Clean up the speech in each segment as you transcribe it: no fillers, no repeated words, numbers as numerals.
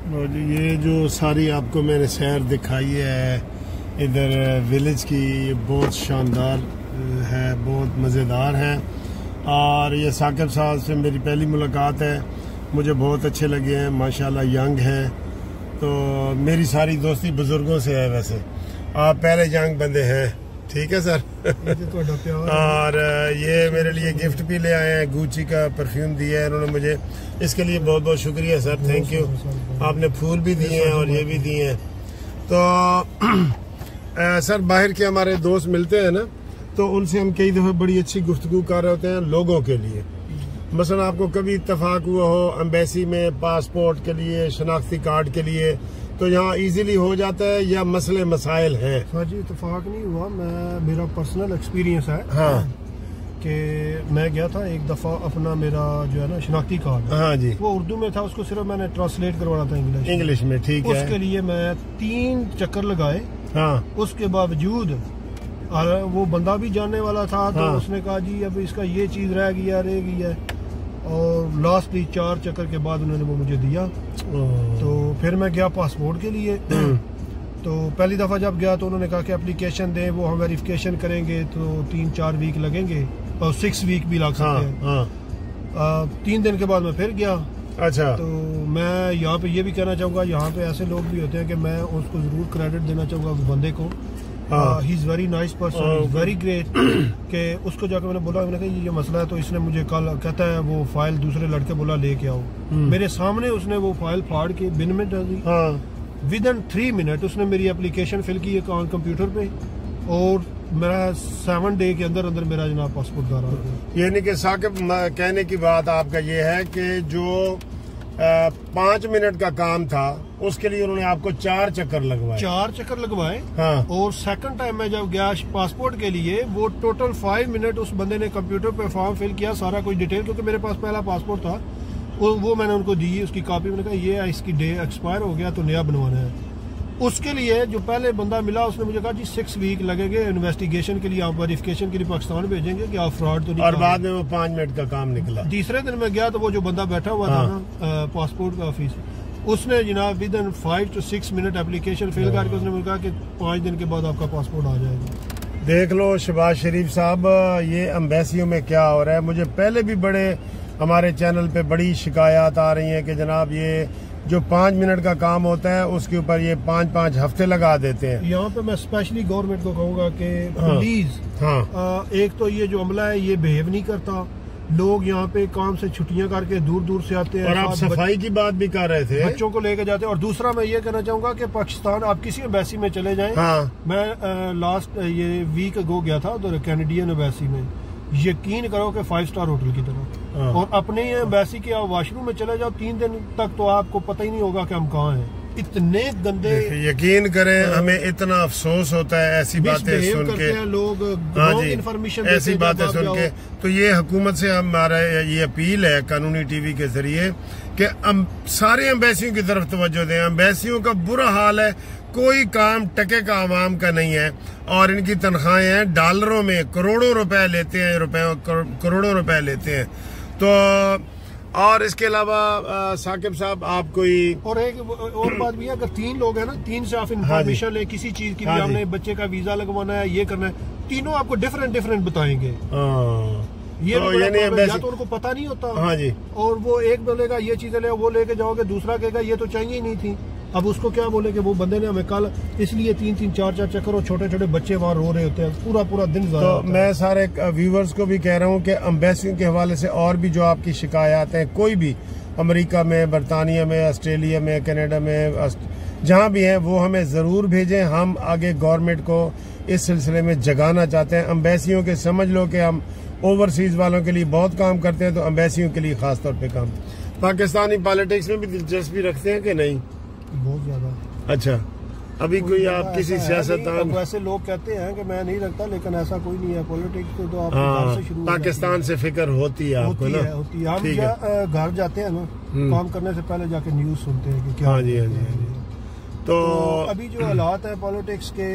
और ये जो सारी आपको मैंने सैर दिखाई है इधर विलेज की, ये बहुत शानदार है, बहुत मज़ेदार है। और ये साकिब साहब से मेरी पहली मुलाकात है, मुझे बहुत अच्छे लगे हैं, माशाल्लाह यंग हैं। तो मेरी सारी दोस्ती बुजुर्गों से है। वैसे आप पहले यंग बंदे हैं, ठीक है सर। और ये मेरे लिए गिफ्ट भी ले आए हैं, गुची का परफ्यूम दिया है इन्होंने मुझे, इसके लिए बहुत बहुत शुक्रिया सर, थैंक यू। आपने फूल भी दिए हैं और ये भी दिए हैं। तो सर बाहर के हमारे दोस्त मिलते हैं ना, तो उनसे हम कई दफ़े बड़ी अच्छी गुफ्तगू कर रहे होते हैं लोगों के लिए। मसलन आपको कभी इत्तेफाक हुआ हो एम्बेसी में पासपोर्ट के लिए, शनाख्ती कार्ड के लिए, तो यहाँ इजीली हो जाता है या मसले मसाइल हैं? हाँ जी, इत्तेफाक नहीं हुआ, मेरा पर्सनल एक्सपीरियंस है। हाँ कि मैं गया था एक दफ़ा, अपना मेरा जो है ना शनाख्ती कार्ड, हाँ जी, वो उर्दू में था, उसको सिर्फ मैंने ट्रांसलेट करवाना था इंग्लिश में, ठीक है। उसके लिए मैं 3 चक्कर लगाए। हाँ, उसके बावजूद वो बंदा भी जानने वाला था, तो उसने कहा जी अब इसका ये चीज़ रह गई है, और लास्टली 4 चक्कर के बाद उन्होंने वो मुझे दिया। तो फिर मैं गया पासपोर्ट के लिए। तो पहली दफ़ा जब गया तो उन्होंने कहा कि एप्लीकेशन दें, वो हम वेरिफिकेशन करेंगे, तो 3-4 वीक लगेंगे और 6 वीक भी लग सकते हैं। 3 दिन के बाद मैं फिर गया। अच्छा, तो मैं यहाँ पे ये भी कहना चाहूँगा, यहाँ पे ऐसे लोग भी होते हैं कि मैं उसको ज़रूर क्रेडिट देना चाहूँगा उस बंदे को। He is very nice person, very great. कि उसको जाकर मैंने बोला, मैंने कहा ये मसला है, तो इसने मुझे कल कहता है वो फाइल दूसरे लड़के बोला लेके आओ, मेरे सामने उसने वो फाइल फाड़ के बिन में डाल दी। विद इन 3 मिनट उसने मेरी एप्लीकेशन फिल की कंप्यूटर पे, और मेरा 7 डे के अंदर अंदर मेरा जनाब पासपोर्ट घर आ गया। यानी कि साकिब कहने की बात आपका ये है कि जो 5 मिनट का काम था उसके लिए उन्होंने आपको 4 चक्कर लगवाए। 4 चक्कर लगवाए। हाँ। और सेकंड टाइम मैं जब गया पासपोर्ट के लिए, वो टोटल 5 मिनट उस बंदे ने कंप्यूटर पे फॉर्म फिल किया, सारा कुछ डिटेल, क्योंकि मेरे पास पहला पासपोर्ट था, वो मैंने उनको दी, उसकी कॉपी। मैंने कहा ये इसकी डे एक्सपायर हो गया, तो नया बनवाना है। उसके लिए जो पहले बंदा मिला उसने मुझे कहा जी 6 वीक लगेंगे इन्वेस्टिगेशन के लिए, आप वेरिफिकेशन के लिए पाकिस्तान भेजेंगे कि आप फ्रॉड तो नहीं। और बाद में वो 5 मिनट का काम निकला। तीसरे दिन मैं गया तो वो जो बंदा बैठा हुआ था ना पासपोर्ट का ऑफिस, उसने जनाब within 5 to 6 minute application fill करके उसने मुझे कहा कि 5 दिन के बाद आपका पासपोर्ट आ जाएगा। देख लो शहबाज शरीफ साहब, ये एम्बेसियों में क्या हो रहा है। मुझे पहले भी बड़े हमारे चैनल पे बड़ी शिकायत आ रही है कि जनाब ये जो 5 मिनट का काम होता है उसके ऊपर ये 5-5 हफ्ते लगा देते हैं। यहाँ पे मैं स्पेशली गवर्नमेंट को कहूँगा कि प्लीज, एक तो ये जो अमला है ये बिहेव नहीं करता, लोग यहाँ पे काम से छुट्टियां करके दूर दूर से आते हैं। और आप सफाई की बात भी कर रहे थे, बच्चों को लेके जाते हैं। और दूसरा मैं ये कहना चाहूँगा कि पाकिस्तान, आप किसी एम्बेसी में चले जाएं। मैं लास्ट ये वीक अगो गया था उधर कैनेडियन एम्बेसी में, यकीन करो कि 5 स्टार होटल की तरह। और अपने एम्बेसी के आप वॉशरूम में चले जाओ, 3 दिन तक तो आपको पता ही नहीं होगा कि हम कहाँ हैं, इतने गंदे। यकीन करें हमें इतना अफसोस होता है ऐसी बातें सुन के, लोग इन्फॉर्मेशन ऐसी बातें सुन के। तो ये हुकूमत से हमारा ये अपील है कानूनी टीवी के जरिए कि सारे एम्बेसियों की तरफ तवज्जो दें। एम्बेसियों का बुरा हाल है, कोई काम टके का आवाम का नहीं है, और इनकी तनख्वाहें हैं डॉलरों में, करोड़ों रुपए लेते हैं, करोड़ों रुपए लेते हैं। तो और इसके अलावा साकिब साहब आप कोई और एक और बात भी है, अगर 3 लोग हैं ना, 3 से आप इन्फॉर्मेशन ले किसी चीज की, हमने बच्चे का वीजा लगवाना है, ये करना है, तीनों आपको डिफरेंट बताएंगे। ये तो या तो उनको पता नहीं होता। हाँ जी। और वो एक बोलेगा ये चीजें ले, वो लेके जाओगे, दूसरा कहेगा ये तो चाहिए ही नहीं थी। अब उसको क्या बोले कि वो बंदे ने हमें कल इसलिए 3-3, 4-4 चक्कर, और छोटे छोटे बच्चे वहाँ रो रहे होते हैं, पूरा दिन। तो मैं सारे व्यूवर्स को भी कह रहा हूँ कि एम्बेसियों के हवाले से और भी जो आपकी शिकायत हैं, कोई भी अमेरिका में, बरतानिया में, ऑस्ट्रेलिया में, कनाडा में, जहाँ भी हैं, वो हमें ज़रूर भेजें। हम आगे गवर्नमेंट को इस सिलसिले में जगाना चाहते हैं। एम्बेसियों के समझ लो कि हम ओवरसीज वालों के लिए बहुत काम करते हैं, तो एम्बेसियों के लिए खास तौर पे काम। पाकिस्तानी पॉलिटिक्स में भी दिलचस्पी रखते हैं कि नहीं? बहुत ज्यादा। अच्छा, अभी कोई आप किसी सियासतदान? वैसे लोग कहते हैं कि मैं नहीं रखता, लेकिन ऐसा कोई नहीं है। पॉलिटिक्स तो आप घर से शुरू, पाकिस्तान से फिक्र होती है आपको ना? होती है। हम घर जाते हैं ना, काम करने से पहले जाके न्यूज सुनते हैं कि क्या। हाँ जी। तो अभी जो हालात है पॉलिटिक्स के,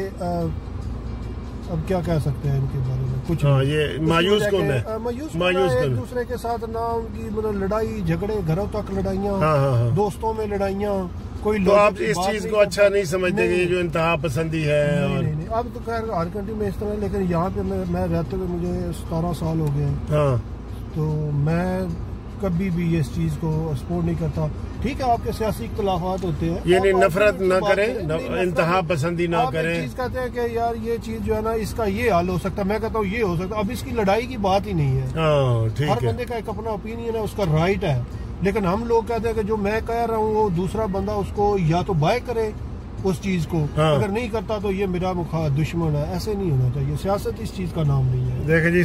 अब क्या कह सकते हैं इनके बारे में? कुछ ये मायूस कौन है? मायूस एक दूसरे के साथ ना, उनकी मतलब लड़ाई झगड़े, घरों तक लड़ाइयाँ, दोस्तों में लड़ाइयाँ, कोई तो आप इस चीज को अच्छा नहीं समझते कि जो इंतहा पसंदी है? नहीं, अब तो खैर हर कंट्री में इस तरह, लेकिन यहाँ पे मैं रहते हुए मुझे 17 साल हो गए। हाँ, तो मैं कभी भी इस चीज को सपोर्ट नहीं करता। ठीक है, आपके सियासी इख्तलाफात होते हैं, ये नहीं, नफरत ना करें, इंतहा पसंदी ना करें। चीज कहते हैं कि यार ये चीज जो है ना, इसका ये हल हो सकता है, मैं कहता हूँ ये हो सकता है। अब इसकी लड़ाई की बात ही नहीं है। हर बंदे का एक अपना ओपिनियन है, उसका राइट है। लेकिन हम लोग कहते हैं कि जो मैं कह रहा हूँ वो दूसरा बंदा उसको या तो बाय करे उस चीज को, अगर नहीं करता तो ये मेरा दुश्मन है। ऐसे नहीं होना चाहिए। सियासत इस चीज का नाम नहीं है। देखे जी,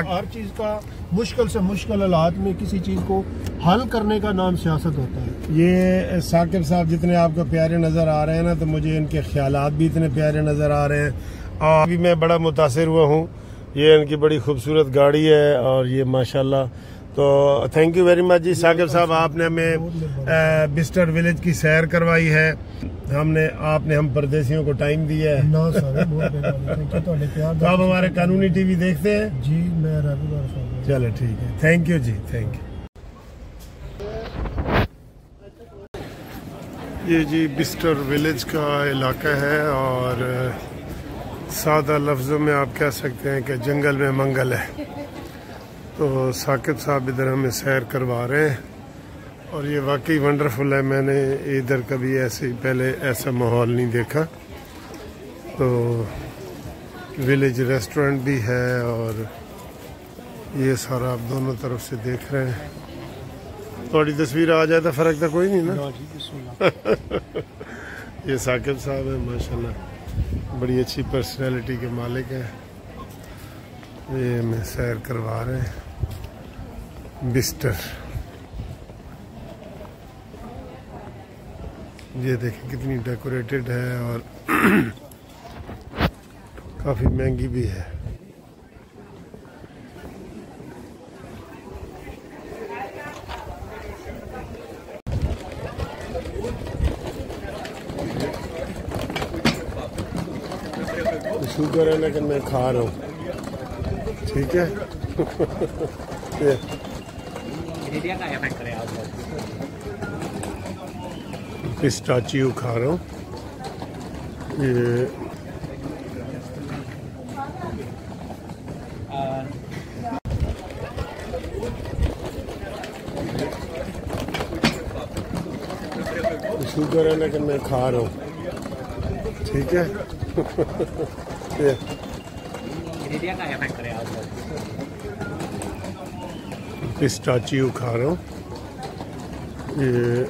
हर चीज का मुश्किल से मुश्किल हालात में किसी चीज को हल करने का नाम सियासत होता है। ये साकिब साहब जितने आपको प्यारे नजर आ रहे हैं ना, तो मुझे इनके ख्यालात भी इतने प्यारे नजर आ रहे हैं। और अभी मैं बड़ा मुतासिर हुआ हूँ। ये इनकी बड़ी खूबसूरत गाड़ी है और ये माशाल्लाह। तो थैंक यू वेरी मच जी साकिब साहब, आपने हमें बिस्टर विलेज की सैर करवाई है। आपने हम परदेसियों को टाइम दिया है। ना सर, बहुत तो आप हमारे कानूनी टीवी देखते हैं? जी, मैं रेगुलर। चलो ठीक है, थैंक यू जी, थैंक यू। ये जी बिस्टर विलेज का इलाका है और सादा लफ्ज़ों में आप कह सकते हैं कि जंगल में मंगल है। तो साकिब साहब इधर हमें सैर करवा रहे हैं और ये वाकई वंडरफुल है। मैंने इधर कभी ऐसे पहले ऐसा माहौल नहीं देखा। तो विलेज रेस्टोरेंट भी है और ये सारा आप दोनों तरफ से देख रहे हैं। थोड़ी तस्वीर आ जाए तो फ़र्क तो कोई नहीं ना। ये साकिब साहब है, माशाल्लाह बड़ी अच्छी पर्सनैलिटी के मालिक हैं। ये हमें सैर करवा रहे हैं बिस्टर। ये देखिए कितनी डेकोरेटेड है और काफ़ी महंगी भी है। शुक्र है लेकिन मैं खा रहा हूँ, ठीक है। पिस्ताचियो खा रहा हूँ। ये शुगर है ना कि मैं खा रहा हूँ, ठीक है। पिस्ताचियो खा रहा हूँ। ये शुगर है ना कि मैं खा रहा हूँ, ठीक है। पिस्ताचियो खा रहा हूँ। ये